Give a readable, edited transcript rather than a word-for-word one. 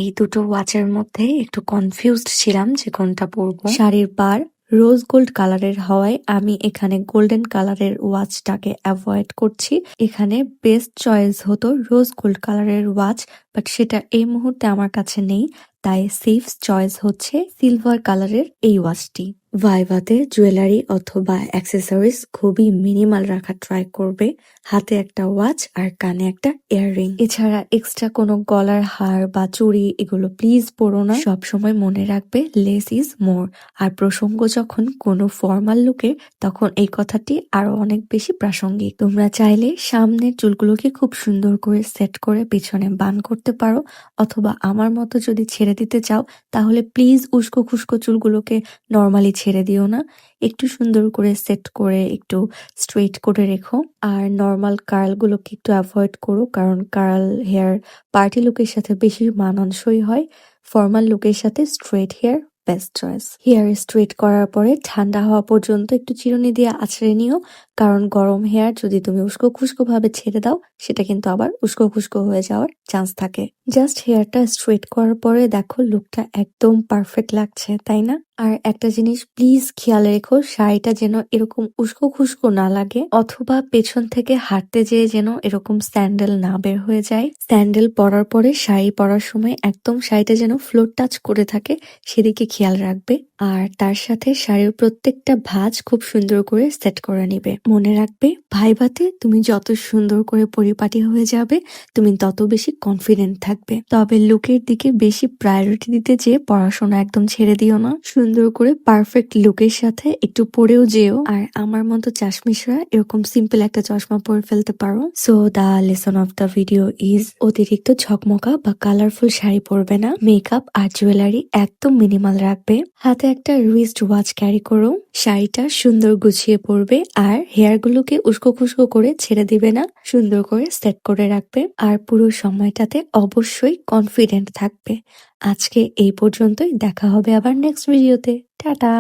এই দুটো ওয়াচের মধ্যে একটু কনফিউজড ছিলাম যে কোনটা পরবো। শাড়ির পাড় রোজ গোল্ড কালারের হওয়ায় আমি এখানে গোল্ডেন কালারের ওয়াচটাকে অ্যাভয়েড করছি। এখানে বেস্ট চয়েস হতো রোজ গোল্ড কালারের ওয়াচ, বাট সেটা এই মুহূর্তে আমার কাছে নেই, তাই সেফ চয়েস হচ্ছে সিলভার কালারের এই ওয়াচটি। ভাইভাতে জুয়েলারি অথবা অ্যাক্সেসরিজ খুবই মিনিমাল রাখার ট্রাই করবে। হাতে একটা ওয়াচ আর কানে একটা ইয়াররিং, এছাড়া এক্সট্রা কোনো গলার হার বা চুড়ি এগুলো প্লিজ পরো না। সবসময় মনে রাখবে লেস ইজ মোর। আর প্রসঙ্গ যখন কোনো ফর্মাল লুকে, তখন এই কথাটি আরো অনেক বেশি প্রাসঙ্গিক। তোমরা চাইলে সামনের চুলগুলোকে খুব সুন্দর করে সেট করে পিছনে বান করতে পারো, অথবা আমার মতো যদি ছেড়ে দিতে চাও তাহলে প্লিজ উস্কো খুস্কো চুলগুলোকে নর্মালি ছেড়ে দিও না, একটু সুন্দর করে সেট করে একটু স্ট্রেট করে রেখো। আর নর্মাল কার্লগুলোকে একটু অ্যাভয়েড করো, কারণ কার্ল হেয়ার পার্টি লুকের সাথে বেশি মানানসই হয়। ফর্মাল লুকের সাথে straight hair best choice. Hair straight করার পরে ঠান্ডা হওয়া পর্যন্ত একটু চিরুনি দিয়ে আঁচড়ে নিও, কারণ গরম হেয়ার যদি তুমি উস্কো খুস্কো ভাবে ছেড়ে দাও সেটা কিন্তু আবার উস্কো খুস্কো হয়ে যাওয়ার চান্স থাকে। জাস্ট হেয়ারটা স্ট্রেট করার পরে দেখো লুকটা একদম পারফেক্ট লাগছে, তাই না? আর একটা জিনিস প্লিজ খেয়াল রেখো, শাড়িটা যেন এরকম উস্কো খুস্কো না লাগে, অথবা পেছন থেকে হাঁটতে যেয়ে যেন এরকম স্যান্ডেল না বের হয়ে যায়। স্যান্ডেল পরার পরে শাড়ি পরার সময় একদম শাড়িটা যেন ফ্লোর টাচ করে থাকে, সেদিকে খেয়াল রাখবে। আর তার সাথে শাড়ির প্রত্যেকটা ভাঁজ খুব সুন্দর করে সেট করে নিবে। মনে রাখবে ভাইভাতে তুমি যত সুন্দর করে পরিপাটি হয়ে যাবে তুমি তত বেশি কনফিডেন্ট থাকবে। তবে লুকের দিকে বেশি প্রায়োরিটি দিতে যেয়ে পড়াশোনা একদম ছেড়ে দিও না। সুন্দর করে পারফেক্ট লুকের সাথে একটু পরেও যেও। আর আমার মতো চাশমিশরা এরকম সিম্পল একটা চশমা পরে ফেলতে পারো। So the lesson of the video is অতিরিক্ত ঝকমকা বা কালারফুল শাড়ি পরবে না, মেকআপ আর জুয়েলারি একদম মিনিমাল রাখবে। হাতে একটা রিস্ট ওয়াচ ক্যারি করো, শাড়িটা সুন্দর গুছিয়ে পরবে, আর হেয়ার গুলোকে উস্কো খুস্কো করে ছেড়ে দিবে না, সুন্দর করে সেট করে রাখবে। আর পুরো সময়টাতে অবশ্যই কনফিডেন্ট থাকবে। আজকে এই পর্যন্তই, দেখা হবে আবার নেক্সট ভিডিওতে। টাটা।